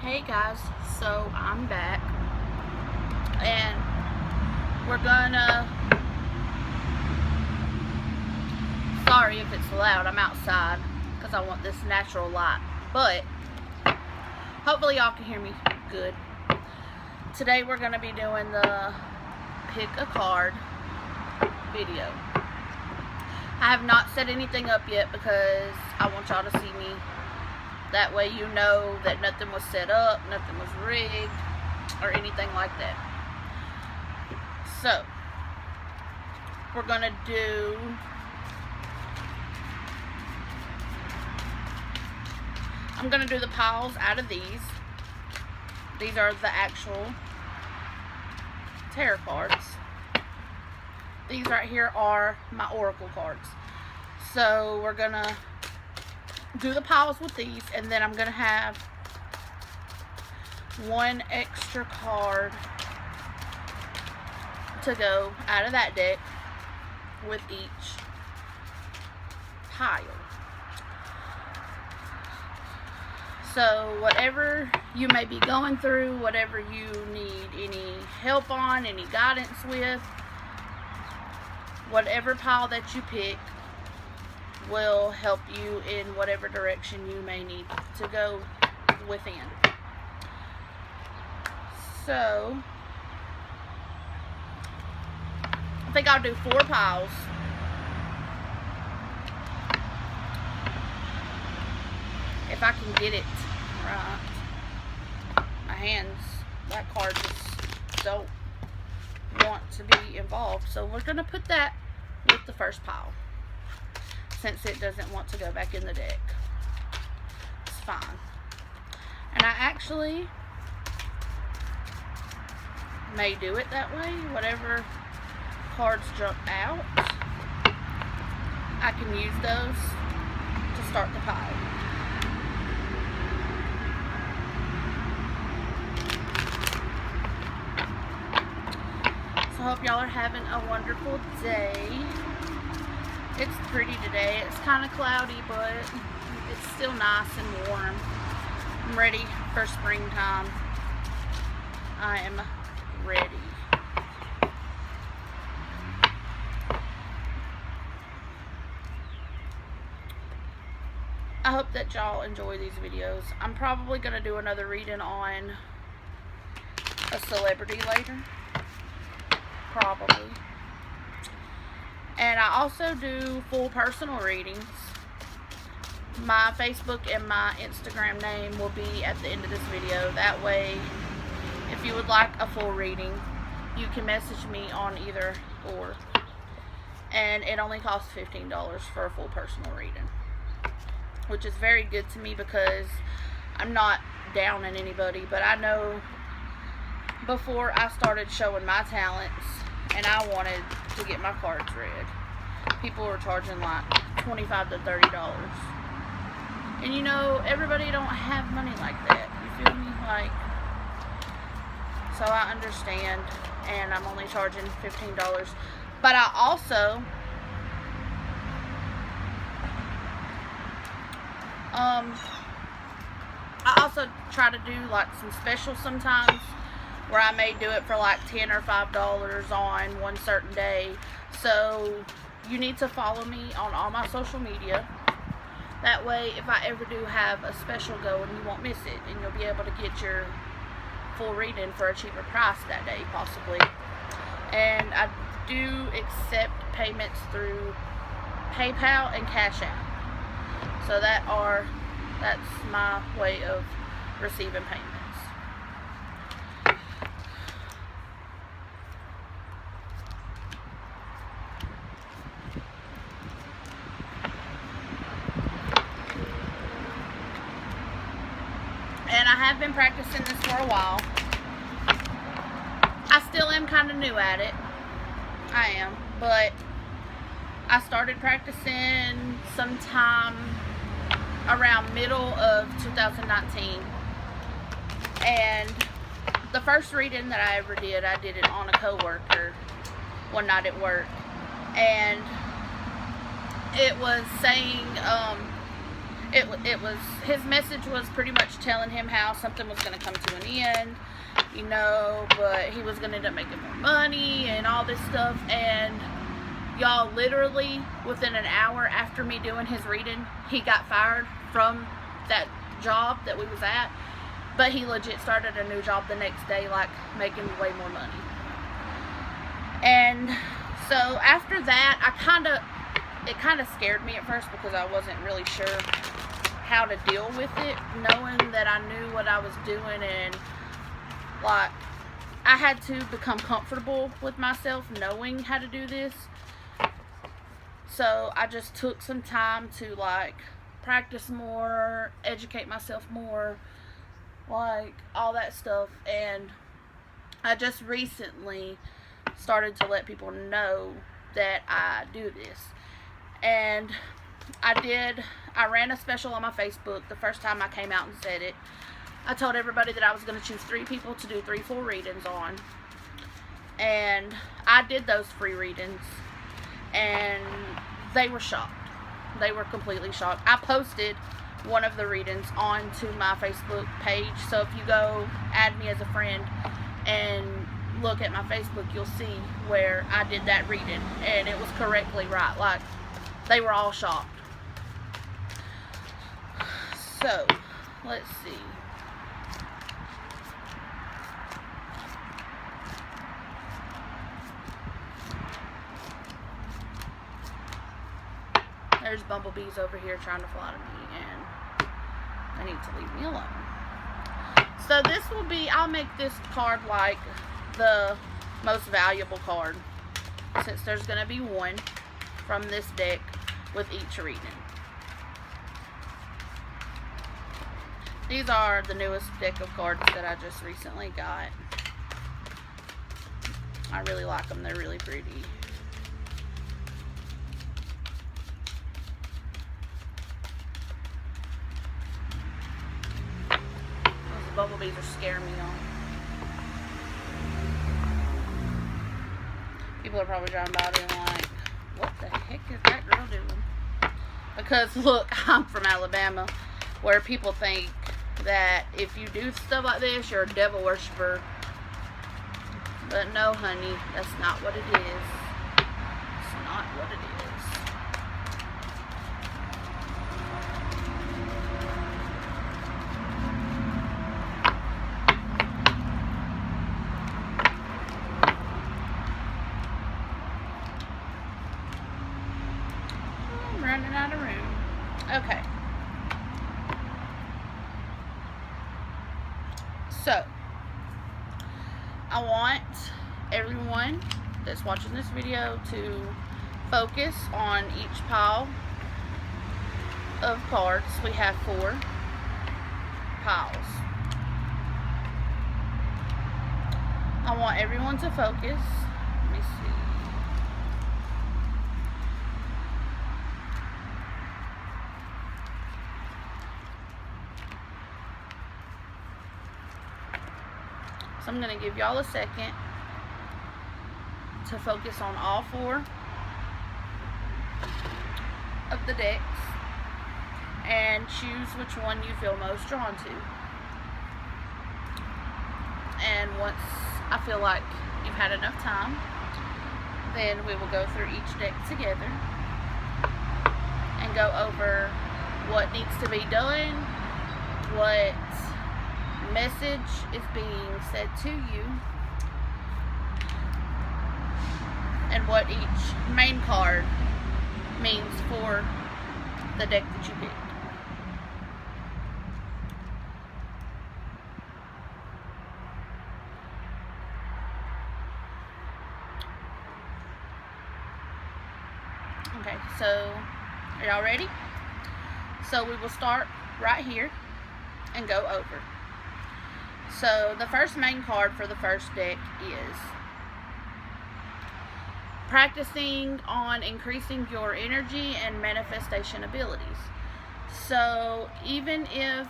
Hey guys, so I'm back and we're gonna, sorry if it's loud, I'm outside because I want this natural light, but hopefully y'all can hear me good. Today we're gonna be doing the pick a card video. I have not set anything up yet because I want y'all to see me. That way you know that nothing was set up, nothing was rigged, or anything like that. So, we're going to do I'm going to do the piles out of these. These are the actual tarot cards. These right here are my oracle cards. So, we're going to do the piles with these, and then I'm going to have one extra card to go out of that deck with each pile. So whatever you may be going through, whatever you need any help on, any guidance with, whatever pile that you pick will help you in whatever direction you may need to go within. So, I think I'll do 4 piles. If I can get it right. My hands, that card just don't want to be involved. So we're going to put that with the first pile, since it doesn't want to go back in the deck. It's fine. And I actually may do it that way. Whatever cards jump out, I can use those to start the pile. So I hope y'all are having a wonderful day. It's pretty today. It's kind of cloudy, but it's still nice and warm. I'm ready for springtime. I am ready. I hope that y'all enjoy these videos. I'm probably going to do another reading on a celebrity later. Probably. And I also do full personal readings. My Facebook and my Instagram name will be at the end of this video. That way, if you would like a full reading, you can message me on either or. And it only costs $15 for a full personal reading, which is very good to me because I'm not downing anybody, but I know before I started showing my talents and I wanted to get my cards read, people were charging like $25 to $30. And you know, everybody don't have money like that. You feel me? Like, so I understand, and I'm only charging $15. But I also try to do like some specials sometimes, where I may do it for like $10 or $5 on one certain day. So you need to follow me on all my social media. That way, if I ever do have a special going, you won't miss it, and you'll be able to get your full reading for a cheaper price that day, possibly. And I do accept payments through PayPal and Cash App. So that's my way of receiving payments. And I have been practicing this for a while. I still am kind of new at it. I am. But I started practicing sometime around middle of 2019. And the first reading that I ever did, I did it on a coworker one night at work. And it was saying, it was, his message was pretty much telling him how something was going to come to an end, you know, but he was going to end up making more money and all this stuff. And y'all, literally within an hour after me doing his reading, he got fired from that job that we was at. But he legit started a new job the next day, like making way more money. And so after that, it kind of scared me at first, because I wasn't really sure how to deal with it, knowing that I knew what I was doing, and like I had to become comfortable with myself knowing how to do this. So I just took some time to like practice more, educate myself more, like all that stuff. And I just recently started to let people know that I do this. And I ran a special on my Facebook the first time I came out and said it. I told everybody that I was going to choose 3 people to do 3 full readings on. And I did those free readings, and they were shocked. They were completely shocked. I posted one of the readings onto my Facebook page, so if you go add me as a friend and look at my Facebook, you'll see where I did that reading, and it was correctly right. Like, they were all shocked. So, let's see. There's bumblebees over here trying to fly to me, and they need to leave me alone. So this will be, I'll make this card like the most valuable card, since there's going to be one from this deck with each reading. These are the newest deck of cards that I just recently got. I really like them. They're really pretty. Those bumblebees are scaring me off. People are probably driving by being like, what the heck is that girl doing? Because look, I'm from Alabama, where people think that if you do stuff like this, you're a devil worshiper. But no, honey, that's not what it is. It's not what it is. I'm running out of room. Okay. So, I want everyone that's watching this video to focus on each pile of cards. We have 4 piles. I want everyone to focus. Let me see. So I'm going to give y'all a second to focus on all 4 of the decks and choose which one you feel most drawn to. And once I feel like you've had enough time, then we will go through each deck together and go over what needs to be done, what message is being said to you, and what each main card means for the deck that you picked. Okay, so are y'all ready? So we will start right here and go over. So the first main card for the first deck is practicing on increasing your energy and manifestation abilities. So even if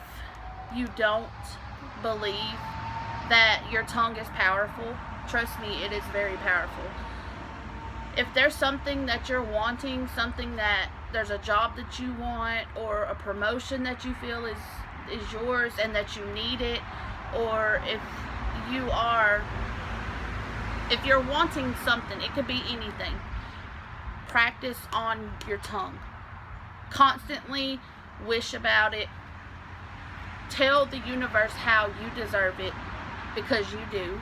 you don't believe that your tongue is powerful, trust me, it is very powerful. If there's something that you're wanting, something that there's a job that you want, or a promotion that you feel is yours and that you need it, or if you're wanting something, it could be anything. Practice on your tongue. Constantly wish about it. Tell the universe how you deserve it, because you do.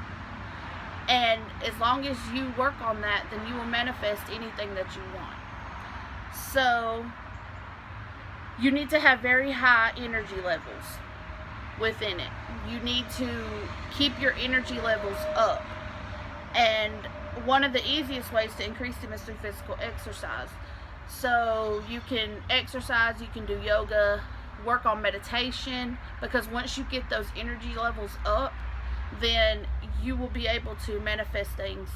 And as long as you work on that, then you will manifest anything that you want. So, you need to have very high energy levels within it. You need to keep your energy levels up. And one of the easiest ways to increase them is through physical exercise. So you can exercise, you can do yoga, work on meditation, because once you get those energy levels up, then you will be able to manifest things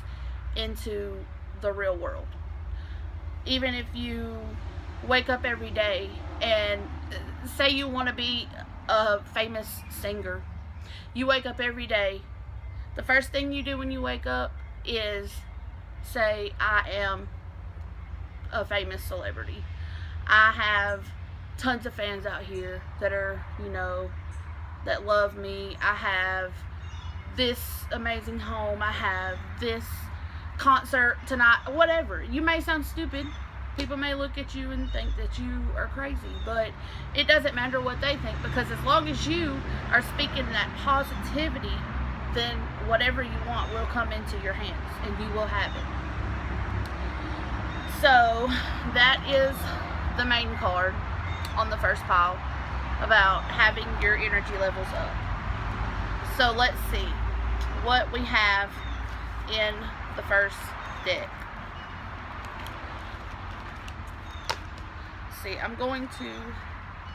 into the real world. Even if you wake up every day and say you want to be a famous singer, you wake up every day, the first thing you do when you wake up is say, I am a famous celebrity. I have tons of fans out here that are, that love me. I have this amazing home. I have this concert tonight. Whatever. You may sound stupid. People may look at you and think that you are crazy, but it doesn't matter what they think, because as long as you are speaking that positivity, then whatever you want will come into your hands and you will have it. So that is the main card on the first pile about having your energy levels up. So let's see what we have in the first deck. See, I'm going to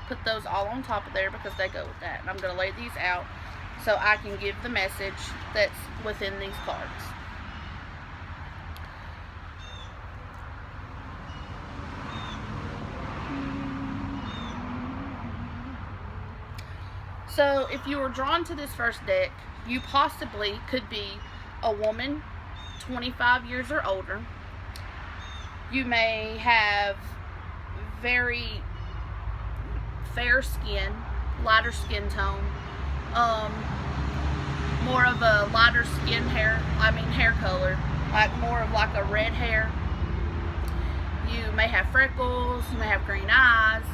put those all on top of there because they go with that. And I'm going to lay these out so I can give the message that's within these cards. So if you were drawn to this first deck, you possibly could be a woman 25 years or older. You may have very fair skin, lighter skin tone, more of a lighter hair color, like more of like a red hair. You may have freckles, you may have green eyes,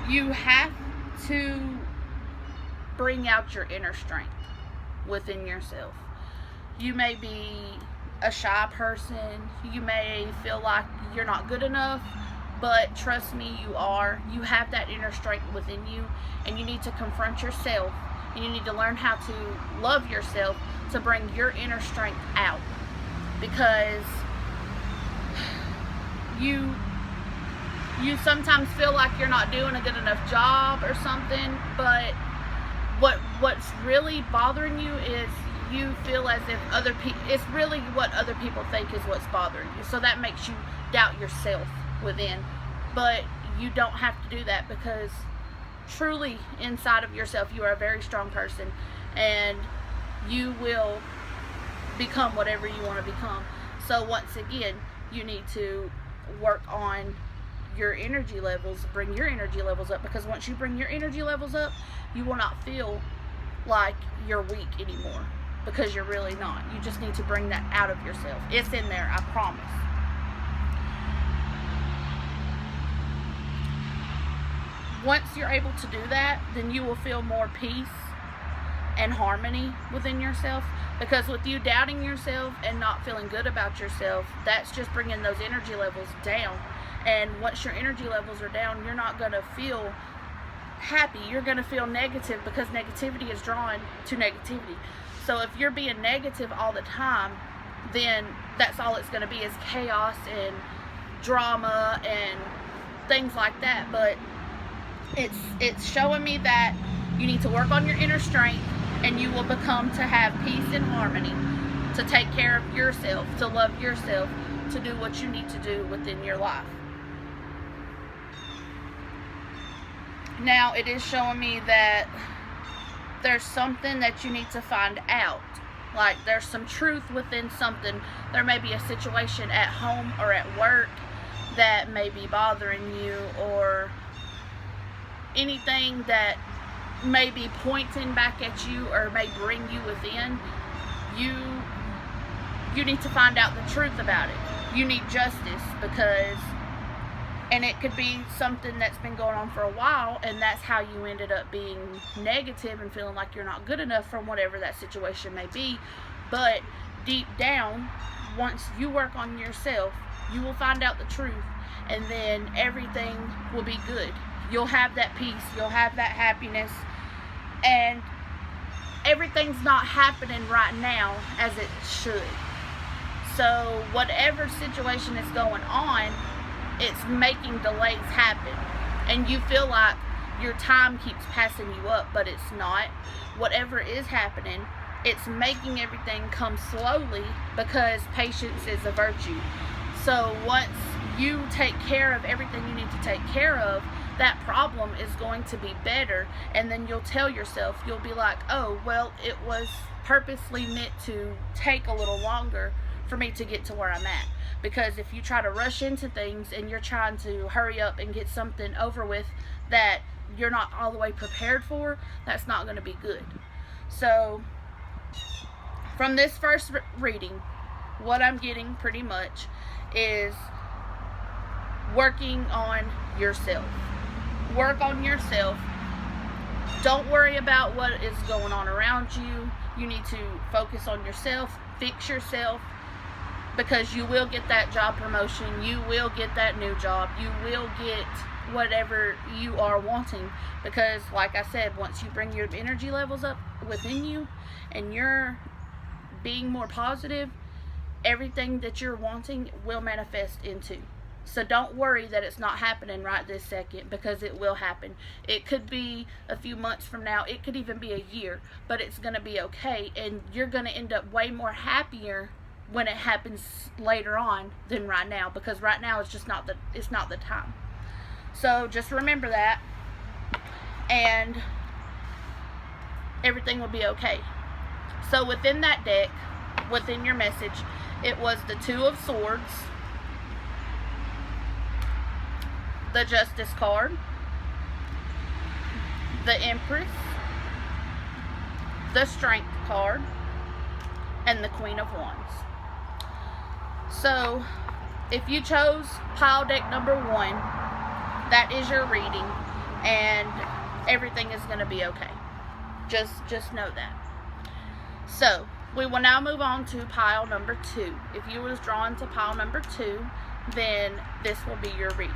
you have to bring out your inner strength within yourself. You may be a shy person. You may feel like you're not good enough, but trust me, you are. You have that inner strength within you, and you need to confront yourself, and you need to learn how to love yourself to bring your inner strength out, because you sometimes feel like you're not doing a good enough job or something, but what's really bothering you is you feel as if it's really what other people think is what's bothering you. So that makes you doubt yourself within. But you don't have to do that, because truly inside of yourself you are a very strong person, and you will become whatever you want to become. So once again, you need to work on your energy levels, bring your energy levels up, because once you bring your energy levels up, you will not feel like you're weak anymore, because you're really not. You just need to bring that out of yourself. It's in there, I promise. Once you're able to do that, then you will feel more peace and harmony within yourself, because with you doubting yourself and not feeling good about yourself, that's just bringing those energy levels down. And once your energy levels are down, you're not going to feel happy. You're going to feel negative, because negativity is drawn to negativity. So if you're being negative all the time, then that's all it's going to be, is chaos and drama and things like that. But it's showing me that you need to work on your inner strength, and you will become to have peace and harmony, to take care of yourself, to love yourself, to do what you need to do within your life. Now, it is showing me that there's something that you need to find out Like, there's some truth within something. There may be a situation at home or at work that may be bothering you, or anything that may be pointing back at you or may bring you within. You need to find out the truth about it. You need justice, because, and it could be something that's been going on for a while, and that's how you ended up being negative and feeling like you're not good enough from whatever that situation may be. But deep down, once you work on yourself, you will find out the truth, and then everything will be good. You'll have that peace, you'll have that happiness, and everything's not happening right now as it should. So whatever situation is going on, it's making delays happen, and you feel like your time keeps passing you up, but it's not. Whatever is happening, it's making everything come slowly, because patience is a virtue. So once you take care of everything you need to take care of, that problem is going to be better, and then you'll tell yourself, you'll be like, oh, well, it was purposely meant to take a little longer for me to get to where I'm at. Because if you try to rush into things and you're trying to hurry up and get something over with that you're not all the way prepared for, that's not going to be good. So from this first reading, what I'm getting pretty much is working on yourself. Work on yourself. Don't worry about what is going on around you. You need to focus on yourself, fix yourself, because you will get that job promotion, you will get that new job, you will get whatever you are wanting. Because like I said, once you bring your energy levels up within you and you're being more positive, everything that you're wanting will manifest into. So don't worry that it's not happening right this second, because it will happen. It could be a few months from now, it could even be a year, but it's going to be okay, and you're going to end up way more happier when it happens later on than right now, because right now it's just not the time. So just remember that, and everything will be okay. So within that deck, within your message, it was the Two of Swords, the Justice card, the Empress, the Strength card, and the Queen of Wands. So if you chose pile deck number 1, that is your reading, and everything is going to be okay. Just know that. So we will now move on to pile number 2. If you was drawn to pile number 2, then this will be your reading.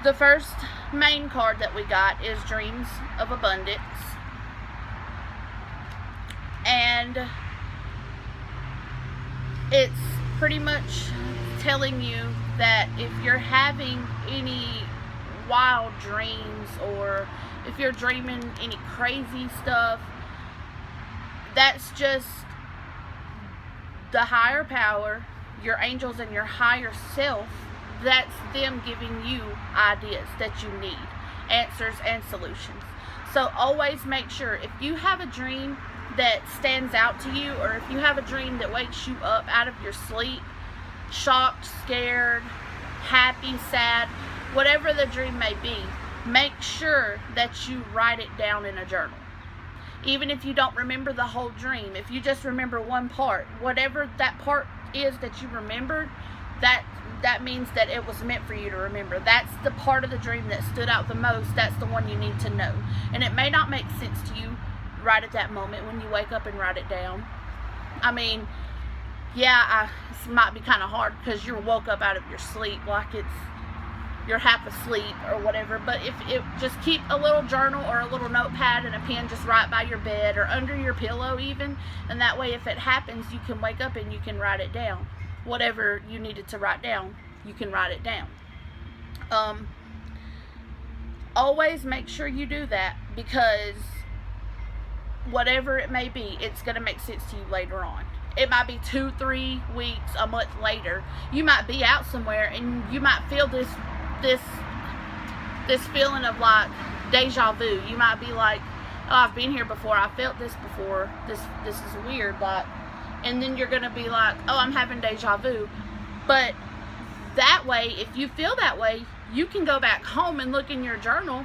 The first main card that we got is Dreams of Abundance. And it's pretty much telling you that if you're having any wild dreams, or if you're dreaming any crazy stuff, that's just the higher power, your angels and your higher self. That's them giving you ideas that you need, answers and solutions. So always make sure, if you have a dream that stands out to you, or if you have a dream that wakes you up out of your sleep, shocked, scared, happy, sad, whatever the dream may be, make sure that you write it down in a journal. Even if you don't remember the whole dream, if you just remember one part, whatever that part is that you remembered, that means that it was meant for you to remember. That's the part of the dream that stood out the most. That's the one you need to know. And it may not make sense to you right at that moment when you wake up and write it down. I mean, yeah, it might be kind of hard because you're woke up out of your sleep, like you're half asleep or whatever. But if it just keep a little journal or a little notepad and a pen just right by your bed or under your pillow even, and that way if it happens, you can wake up and you can write it down. Whatever you needed to write down, you can write it down. Always make sure you do that, because whatever it may be, it's going to make sense to you later on. It might be 2, 3 weeks, a month later. You might be out somewhere and you might feel this feeling of like deja vu. You might be like, oh, I've been here before, I felt this before, this is weird, like, and then you're going to be like, oh, I'm having deja vu. But that way, if you feel that way, you can go back home and look in your journal.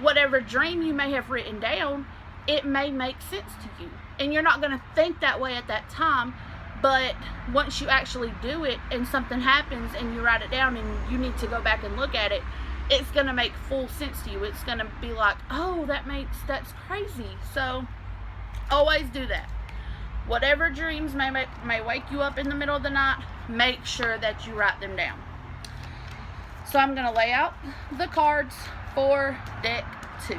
Whatever dream you may have written down, it may make sense to you. And you're not going to think that way at that time, but once you actually do it and something happens and you write it down and you need to go back and look at it, it's going to make full sense to you. It's going to be like, oh, that's crazy. So always do that. Whatever dreams may wake you up in the middle of the night, make sure that you write them down. So I'm going to lay out the cards for deck 2.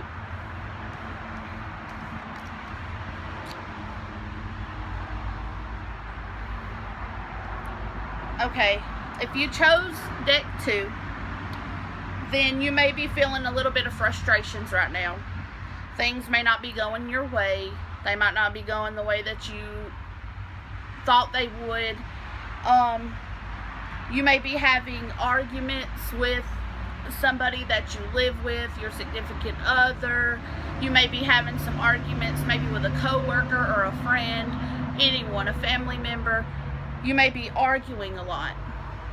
Okay, if you chose deck 2, then you may be feeling a little bit of frustrations right now. Things may not be going your way. They might not be going the way that you thought they would. You may be having arguments with somebody that you live with, your significant other. You may be having some arguments maybe with a coworker or a friend, anyone, a family member. You may be arguing a lot,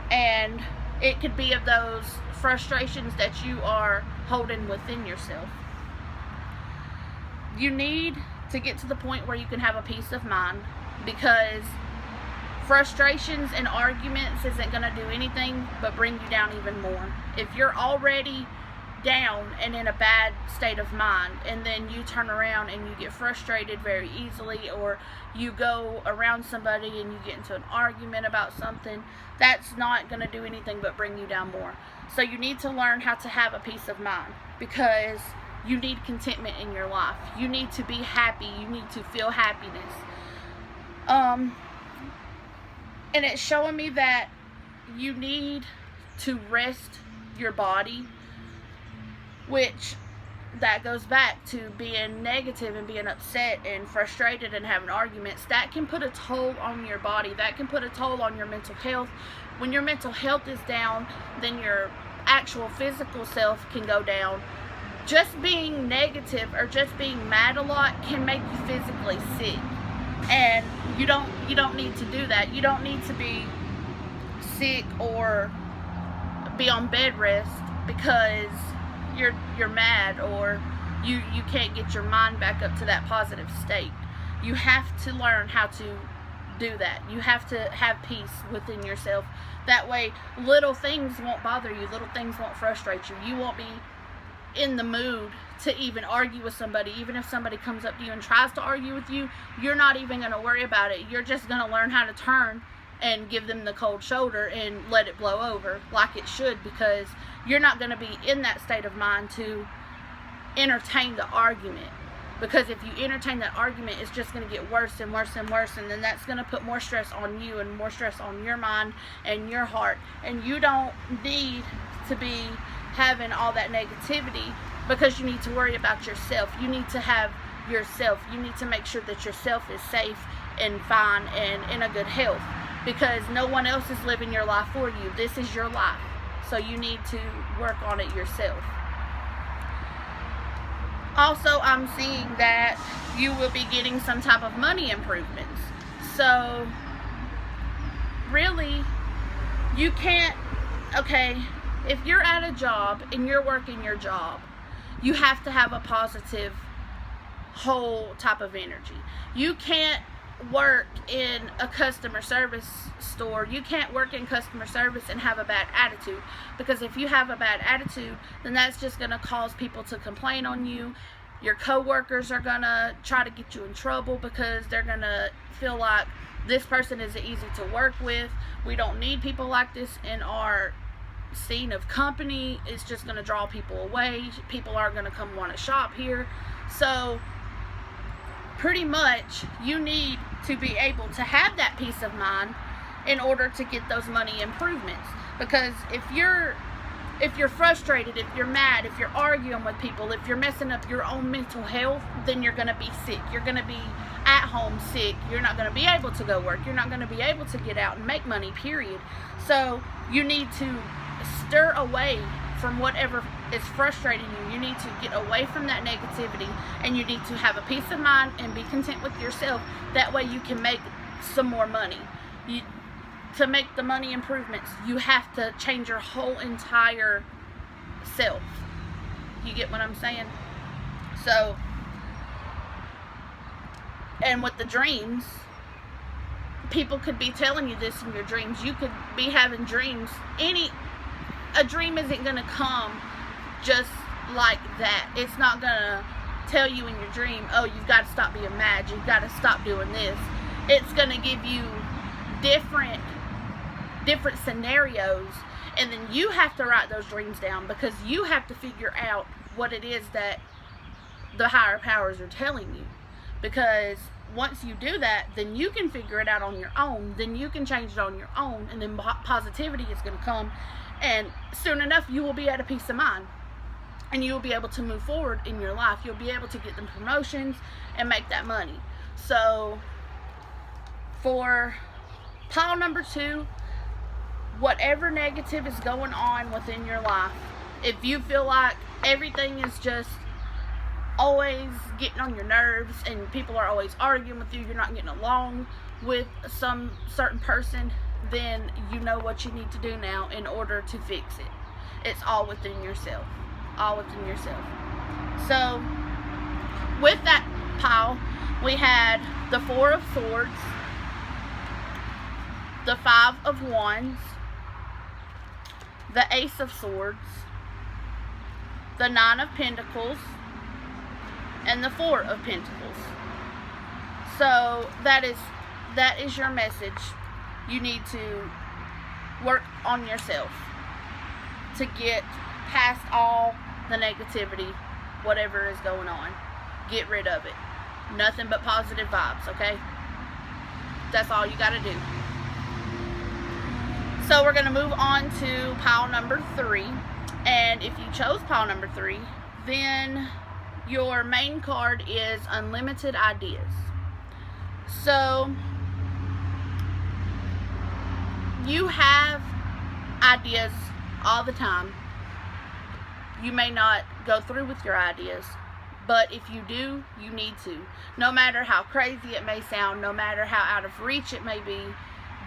and it could be of those frustrations that you are holding within yourself. You need to get to the point where you can have a peace of mind, because frustrations and arguments isn't going to do anything but bring you down even more. If you're already down and in a bad state of mind, and then you turn around and you get frustrated very easily, or you go around somebody and you get into an argument about something, that's not going to do anything but bring you down more. So you need to learn how to have a peace of mind, because you need contentment in your life. You need to be happy. You need to feel happiness. And it's showing me that you need to rest your body, which that goes back to being negative and being upset and frustrated and having arguments. That can put a toll on your body. That can put a toll on your mental health. When your mental health is down, then your actual physical self can go down. Just being negative or just being mad a lot can make you physically sick. And you don't need to do that. You don't need to be sick or be on bed rest because you're mad, or you can't get your mind back up to that positive state. You have to learn how to do that. You have to have peace within yourself. That way little things won't bother you. Little things won't frustrate you. You won't be in the mood to even argue with somebody. Even if somebody comes up to you and tries to argue with you, you're not even going to worry about it. You're just going to learn how to turn and give them the cold shoulder and let it blow over like it should, because you're not going to be in that state of mind to entertain the argument. Because if you entertain that argument, it's just going to get worse and worse and worse, and then that's going to put more stress on you and more stress on your mind and your heart. And you don't need to be having all that negativity, because you need to worry about yourself. You need to have yourself. You need to make sure that yourself is safe and fine and in a good health, because no one else is living your life for you. This is your life, so you need to work on it yourself. Also, I'm seeing that you will be getting some type of money improvements. So really, you can't, okay, if you're at a job and you're working your job, you have to have a positive whole type of energy. You can't work in a customer service store. You can't work in customer service and have a bad attitude, because if you have a bad attitude, then that's just going to cause people to complain on you. Your coworkers are going to try to get you in trouble, because they're going to feel like this person isn't easy to work with. We don't need people like this in our scene of company. It's just going to draw people away. People aren't going to come want to shop here. So pretty much you need to be able to have that peace of mind in order to get those money improvements. Because if you're frustrated, if you're mad, if you're arguing with people, if you're messing up your own mental health, then you're going to be sick. You're going to be at home sick. You're not going to be able to go work. You're not going to be able to get out and make money, period. So you need to stir away from whatever is frustrating you. You need to get away from that negativity, and you need to have a peace of mind and be content with yourself. That way you can make some more money. To make the money improvements, you have to change your whole entire self. You get what I'm saying? So, and with the dreams, people could be telling you this in your dreams. You could be having dreams. A dream isn't going to come just like that. It's not going to tell you in your dream, oh, you've got to stop being mad. You've got to stop doing this. It's going to give you different scenarios, and then you have to write those dreams down, because you have to figure out what it is that the higher powers are telling you. Because once you do that, then you can figure it out on your own. Then you can change it on your own, and then positivity is going to come, and soon enough you will be at a peace of mind, and you will be able to move forward in your life. You'll be able to get them promotions and make that money. So for pile number 2, whatever negative is going on within your life, if you feel like everything is just always getting on your nerves, and people are always arguing with you, you're not getting along with some certain person, then you know what you need to do now in order to fix it. It's all within yourself. All within yourself. So, with that pile, we had the 4 of Swords, the 5 of Wands, the Ace of Swords, the 9 of Pentacles, and the 4 of Pentacles. So that is your message. You need to work on yourself to get past all the negativity, whatever is going on. Get rid of it. Nothing but positive vibes, okay? That's all you gotta do. So we're gonna move on to pile number 3. And if you chose pile number 3, then your main card is Unlimited Ideas. So you have ideas all the time. You may not go through with your ideas, but if you do, you need to. No matter how crazy it may sound, no matter how out of reach it may be,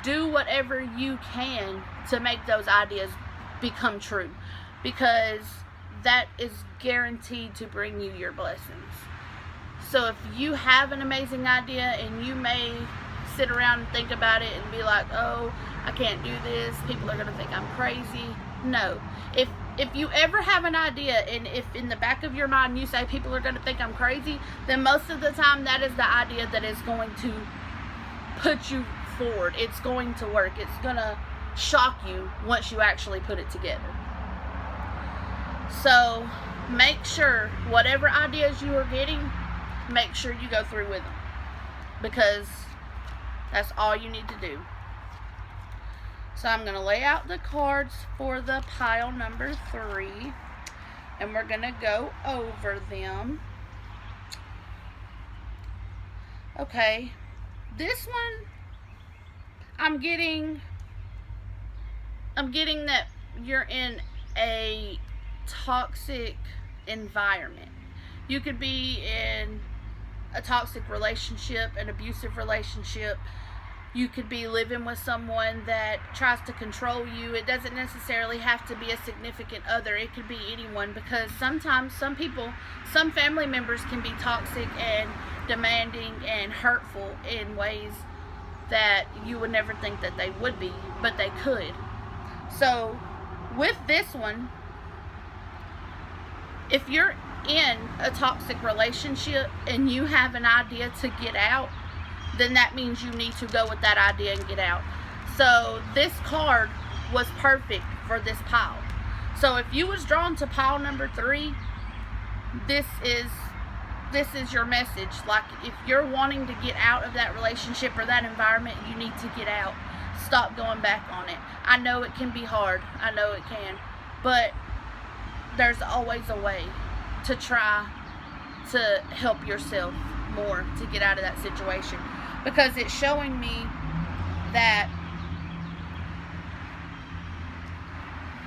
do whatever you can to make those ideas become true, because that is guaranteed to bring you your blessings. So if you have an amazing idea, and you may sit around and think about it and be like, oh, I can't do this, people are going to think I'm crazy. No. If you ever have an idea, and if in the back of your mind you say people are going to think I'm crazy, then most of the time that is the idea that is going to put you forward. It's going to work. It's going to shock you once you actually put it together. So make sure whatever ideas you are getting, make sure you go through with them, because that's all you need to do. So I'm going to lay out the cards for the pile number 3, and we're going to go over them. Okay, this one, I'm getting that you're in a toxic environment. You could be in a toxic relationship, an abusive relationship. You could be living with someone that tries to control you. It doesn't necessarily have to be a significant other. It could be anyone, because sometimes some family members can be toxic and demanding and hurtful in ways that you would never think that they would be, but they could. So with this one, if you're in a toxic relationship and you have an idea to get out, then that means you need to go with that idea and get out. So this card was perfect for this pile. So if you was drawn to pile number 3, this is your message. Like, if you're wanting to get out of that relationship or that environment, you need to get out. Stop going back on it. I know it can be hard. I know it can. But there's always a way to try to help yourself more to get out of that situation. Because it's showing me that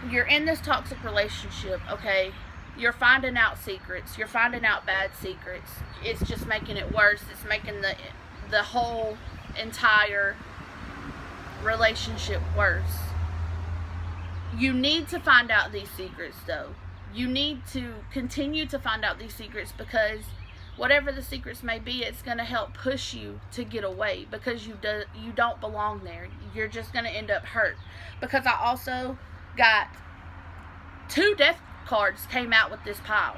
you're in this toxic relationship, okay? you're finding out secrets. You're finding out bad secrets. It's just making it worse. It's making the whole entire relationship worse. You need to find out these secrets, though. You need to continue to find out these secrets, because whatever the secrets may be, it's going to help push you to get away, because you don't belong there. You're just going to end up hurt. Because I also got 2 death cards came out with this pile.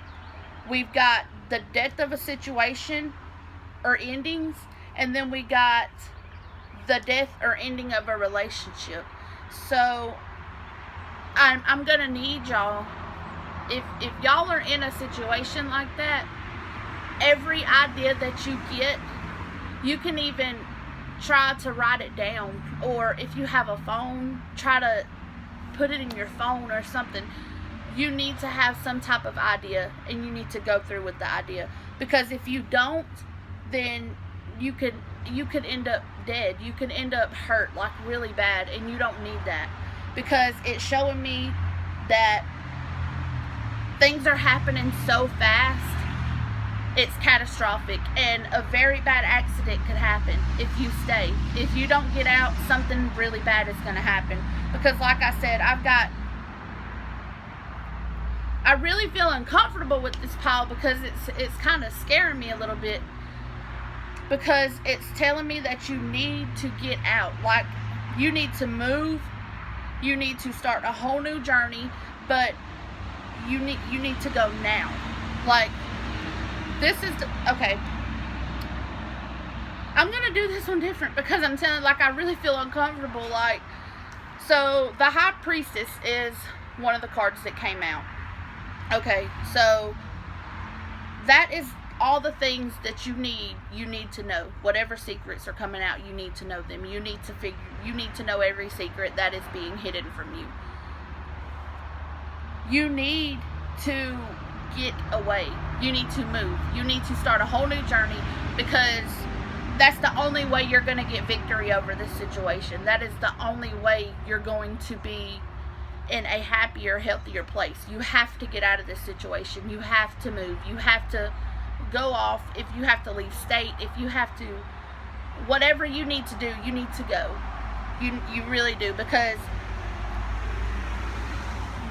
We've got the death of a situation or endings, and then we got the death or ending of a relationship. So I'm gonna need y'all, if y'all are in a situation like that, every idea that you get, you can even try to write it down, or if you have a phone, try to put it in your phone or something. You need to have some type of idea, and you need to go through with the idea, because if you don't, then you could end up dead. You could end up hurt, like really bad, and you don't need that, because it's showing me that things are happening so fast. It's catastrophic, and a very bad accident could happen if you stay. If you don't get out, something really bad is going to happen. Because like I said, I really feel uncomfortable with this pile, because it's kind of scaring me a little bit, because it's telling me that you need to get out. Like, you need to move, you need to start a whole new journey, but you need to go now. Like, this is okay. I'm gonna do this one different, because I'm telling, like, I really feel uncomfortable. Like, so the High Priestess is one of the cards that came out. Okay, so that is all the things that you need to know. Whatever secrets are coming out, you need to know them. You need to know every secret that is being hidden from you. You need to get away. You need to move. You need to start a whole new journey, because that's the only way you're going to get victory over this situation. That is the only way you're going to be in a happier, healthier place. You have to get out of this situation. You have to move. You have to go off. If you have to leave state, if you have to, whatever you need to do, you need to go. You really do, because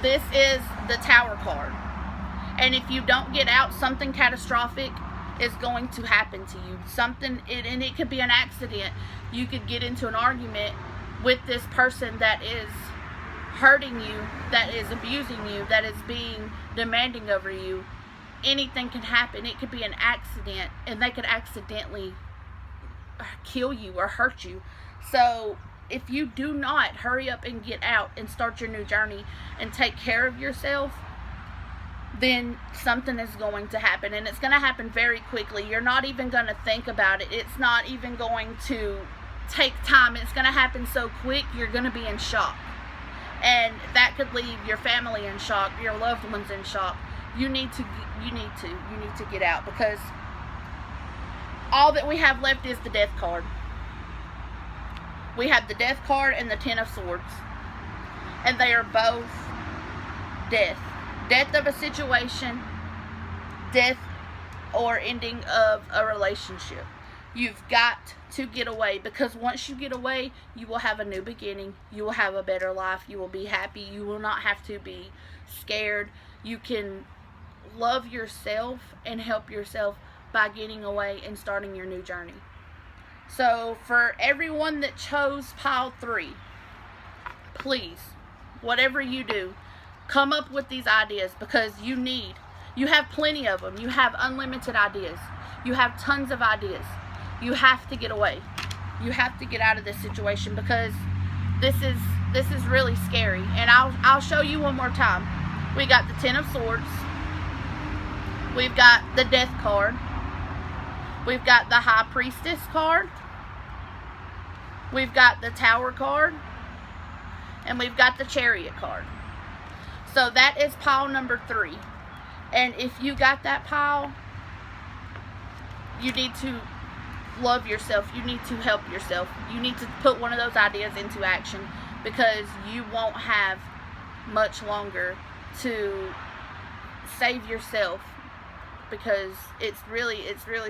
this is the Tower card. And if you don't get out, something catastrophic is going to happen to you. And it could be an accident. You could get into an argument with this person that is hurting you, that is abusing you, that is being demanding over you. Anything can happen. It could be an accident, and they could accidentally kill you or hurt you. So if you do not hurry up and get out and start your new journey and take care of yourself, then something is going to happen, and it's going to happen very quickly. You're not even going to think about it. It's not even going to take time. It's going to happen so quick, you're going to be in shock. And that could leave your family in shock, your loved ones in shock. You need to get out, because all that we have left is the Death card. We have the Death card and the Ten of Swords, and they are both death. Death of a situation, death or ending of a relationship. You've got to get away, because once you get away, you will have a new beginning. You will have a better life. You will be happy. You will not have to be scared. You can love yourself and help yourself by getting away and starting your new journey. So for everyone that chose pile 3, please, whatever you do, come up with these ideas, because you have plenty of them. You have unlimited ideas. You have tons of ideas. You have to get away. You have to get out of this situation, because this is really scary. And I'll show you one more time. We got the Ten of Swords. We've got the Death card. We've got the High Priestess card. We've got the Tower card. And we've got the Chariot card. So that is pile number 3. And if you got that pile, you need to love yourself. You need to help yourself. You need to put one of those ideas into action, because you won't have much longer to save yourself, because it's really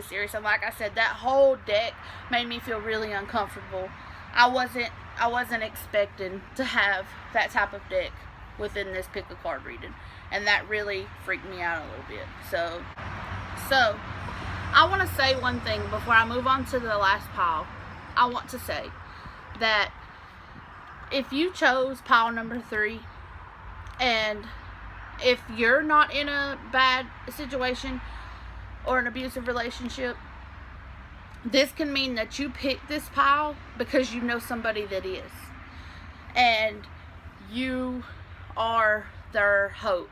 serious. And like I said, that whole deck made me feel really uncomfortable. I wasn't expecting to have that type of deck within this pick a card reading, and that really freaked me out a little bit. So I want to say one thing before I move on to the last pile. I want to say that if you chose pile number 3, and if you're not in a bad situation or an abusive relationship, this can mean that you picked this pile because you know somebody that is. And you are their hope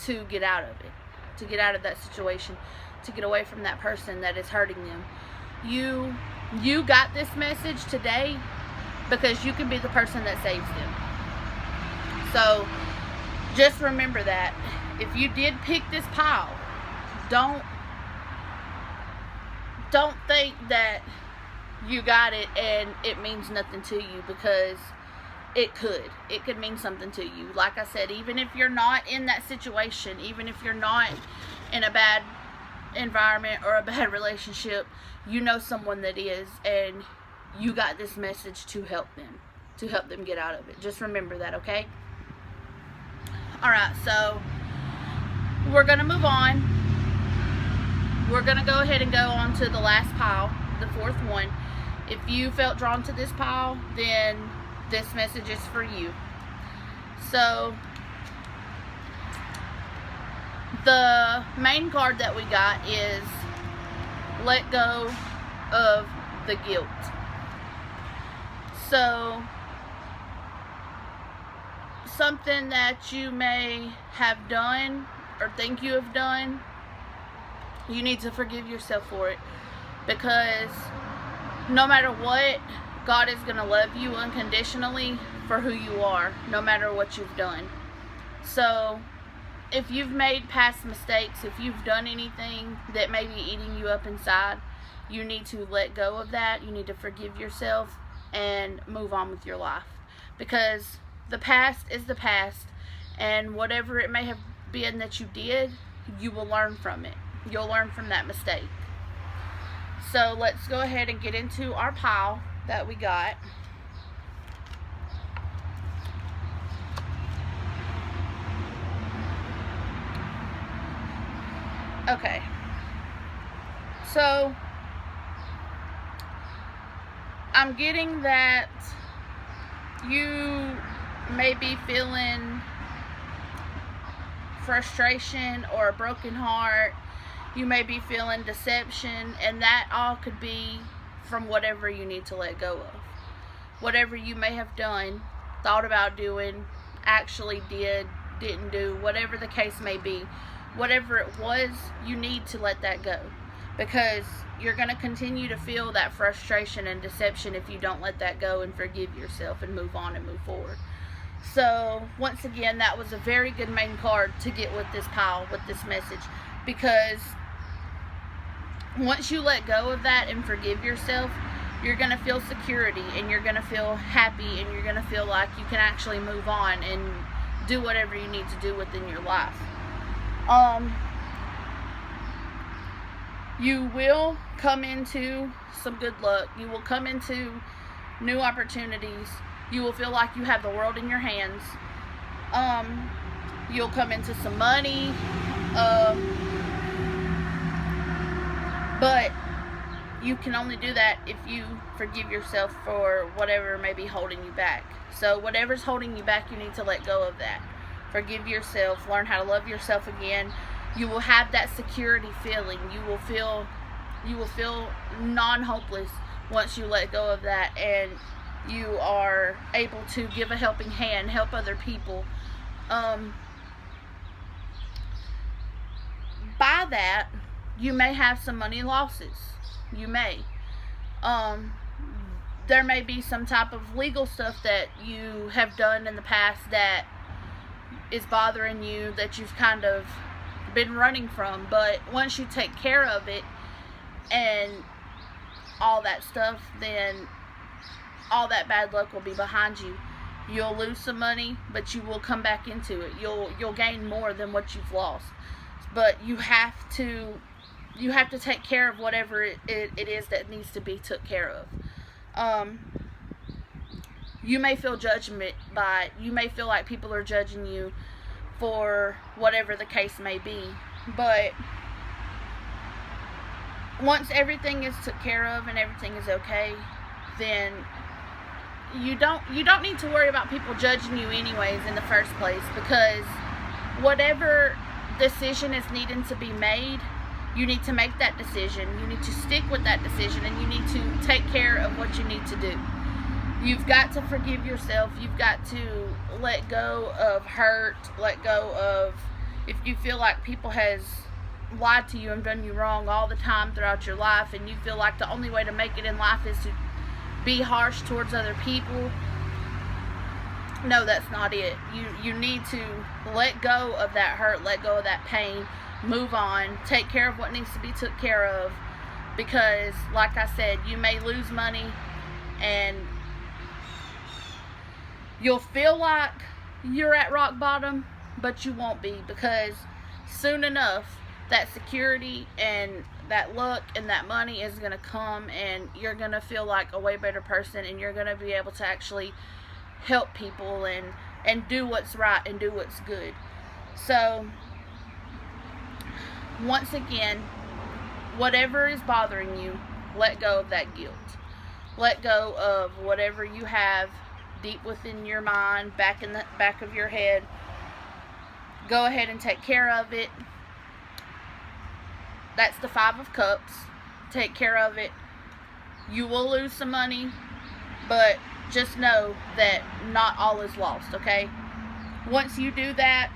to get out of it, to get out of that situation, to get away from that person that is hurting them. You got this message today because you can be the person that saves them. So just remember that. If you did pick this pile, don't think that you got it and it means nothing to you, because it could mean something to you. Like I said, even if you're not in that situation, even if you're not in a bad environment or a bad relationship, you know someone that is, and you got this message to help them get out of it. Just remember that, okay? Alright, so we're going to move on. We're going to go ahead and go on to the last pile, the 4th one. If you felt drawn to this pile, then this message is for you. So the main card that we got is let go of the guilt. So something that you may have done or think you have done, you need to forgive yourself for it, because no matter what, God is going to love you unconditionally for who you are, no matter what you've done. So if you've made past mistakes, if you've done anything that may be eating you up inside, you need to let go of that. You need to forgive yourself and move on with your life, because the past is the past, and whatever it may have been that you did, you will learn from it. You'll learn from that mistake. So let's go ahead and get into our pile that we got. Okay. So I'm getting that you may be feeling frustration or a broken heart. You may be feeling deception, and that all could be from whatever you need to let go of. Whatever you may have done, thought about doing, actually did, didn't do, whatever the case may be, whatever it was, you need to let that go, because you're going to continue to feel that frustration and deception if you don't let that go and forgive yourself and move on and move forward. So once again, that was a very good main card to get with this pile, with this message, because once you let go of that and forgive yourself, you're going to feel security, and you're going to feel happy, and you're going to feel like you can actually move on and do whatever you need to do within your life. You will come into some good luck. You will come into new opportunities. You will feel like you have the world in your hands. You'll come into some money. But you can only do that if you forgive yourself for whatever may be holding you back. So whatever's holding you back, you need to let go of that. Forgive yourself. Learn how to love yourself again. You will have that security feeling. You will feel non-hopeless once you let go of that, and you are able to give a helping hand, help other people. By that, you may have some money losses. You may. There may be some type of legal stuff that you have done in the past that is bothering you, that you've kind of been running from. But once you take care of it and all that stuff, then all that bad luck will be behind you, You'll lose some money, but you will come back into it. You'll gain more than what you've lost. But you have to take care of whatever it is that needs to be took care of. You may feel judgment by, you may feel like people are judging you for whatever the case may be, but once everything is took care of and everything is okay, then you don't need to worry about people judging you anyways in the first place, because whatever decision is needing to be made, you need to make that decision. You need to stick with that decision, and you need to take care of what you need to do. You've got to forgive yourself. You've got to let go of hurt, let go of, if you feel like people has lied to you and done you wrong all the time throughout your life, and you feel like the only way to make it in life is to be harsh towards other people. No, that's not it. You need to let go of that hurt, let go of that pain, move on, take care of what needs to be took care of, because like I said, you may lose money and you'll feel like you're at rock bottom, but you won't be, because soon enough that security and that luck and that money is going to come, and you're going to feel like a way better person, and you're going to be able to actually help people and do what's right and do what's good. So once again, whatever is bothering you, let go of that guilt. Let go of whatever you have deep within your mind, back in the back of your head. Go ahead and take care of it. That's the 5 of Cups. Take care of it. You will lose some money, but just know that not all is lost, okay? Once you do that,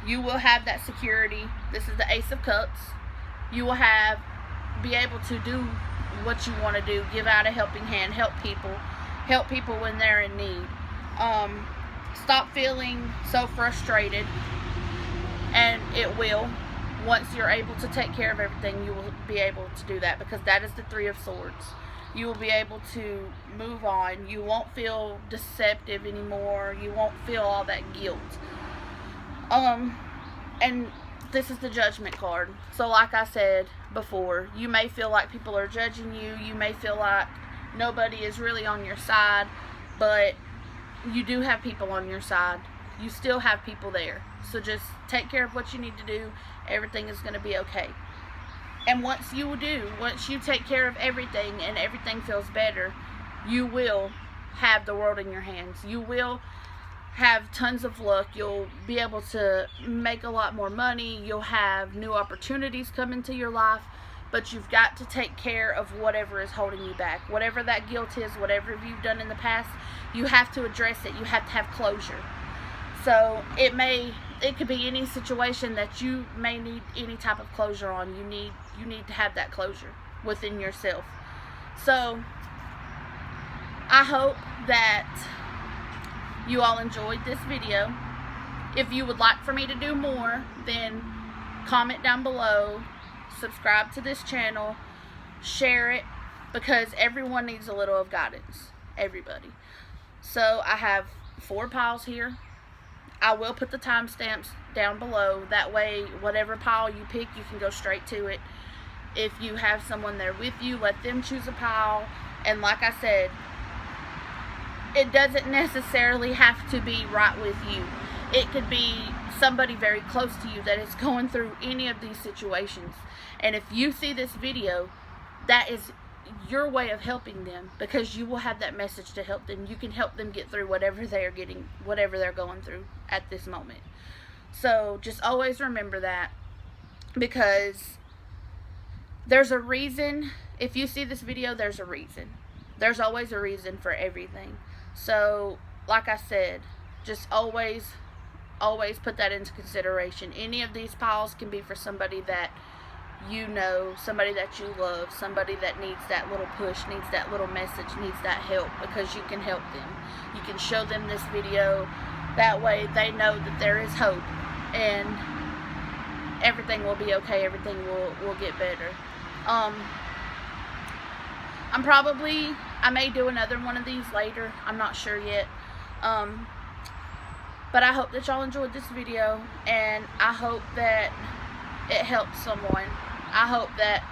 you will have that security. This is the Ace of Cups. You will be able to do what you want to do. Give out a helping hand. Help people when they're in need. Stop feeling so frustrated, and it will. Once you're able to take care of everything, you will be able to do that, because that is the 3 of Swords. You will be able to move on. You won't feel deceptive anymore. You won't feel all that guilt. And this is the Judgment card. So like I said before, you may feel like people are judging you. You may feel like nobody is really on your side, but you do have people on your side. You still have people there. So just take care of what you need to do. Everything is going to be okay. And once you take care of everything and everything feels better, you will have the world in your hands. You will have tons of luck. You'll be able to make a lot more money. You'll have new opportunities come into your life. But you've got to take care of whatever is holding you back. Whatever that guilt is, whatever you've done in the past, you have to address it. You have to have closure. So it could be any situation that you may need any type of closure on. You need to have that closure within yourself. So I hope that you all enjoyed this video. If you would like for me to do more, then comment down below, subscribe to this channel, share it, because everyone needs a little of guidance. Everybody. So I have 4 piles here. I will put the timestamps down below. That way, whatever pile you pick, you can go straight to it. If you have someone there with you, let them choose a pile. And like I said, it doesn't necessarily have to be right with you. It could be somebody very close to you that is going through any of these situations. And if you see this video, that is your way of helping them, because you will have that message to help them. You can help them get through whatever they're going through at this moment. So just always remember that, because there's a reason. If you see this video, there's a reason. There's always a reason for everything. So like I said, just always put that into consideration. Any of these piles can be for somebody that you know, somebody that you love, somebody that needs that little push, needs that little message, needs that help, because you can help them. You can show them this video. That way they know that there is hope, and everything will be okay. Everything will get better. I may do another one of these later. I'm not sure yet. But I hope that y'all enjoyed this video, and I hope that it helped someone. I hope that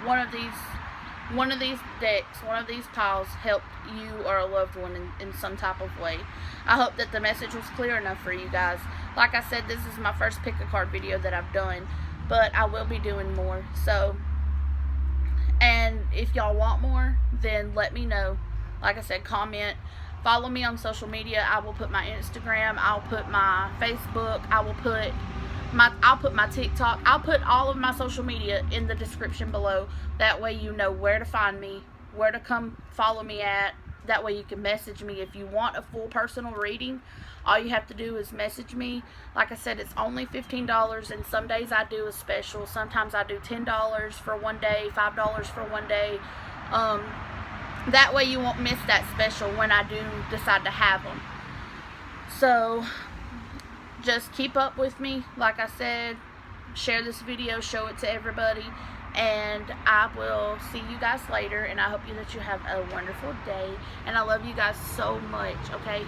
one of these decks, one of these piles helped you or a loved one in some type of way. I hope that the message was clear enough for you guys. Like I said, this is my first pick a card video that I've done, but I will be doing more. So, and if y'all want more, then let me know. Like I said, comment, follow me on social media. I will put my Instagram, I'll put my Facebook, I'll put my TikTok. I'll put all of my social media in the description below. That way you know where to find me, where to come follow me at. That way you can message me if you want a full personal reading. All you have to do is message me. Like I said, it's only $15, and some days I do a special. Sometimes I do $10 for one day, $5 for one day. That way you won't miss that special when I do decide to have them. So just keep up with me. Like I said, share this video, show it to everybody, and I will see you guys later, and I hope that you have a wonderful day, and I love you guys so much, okay?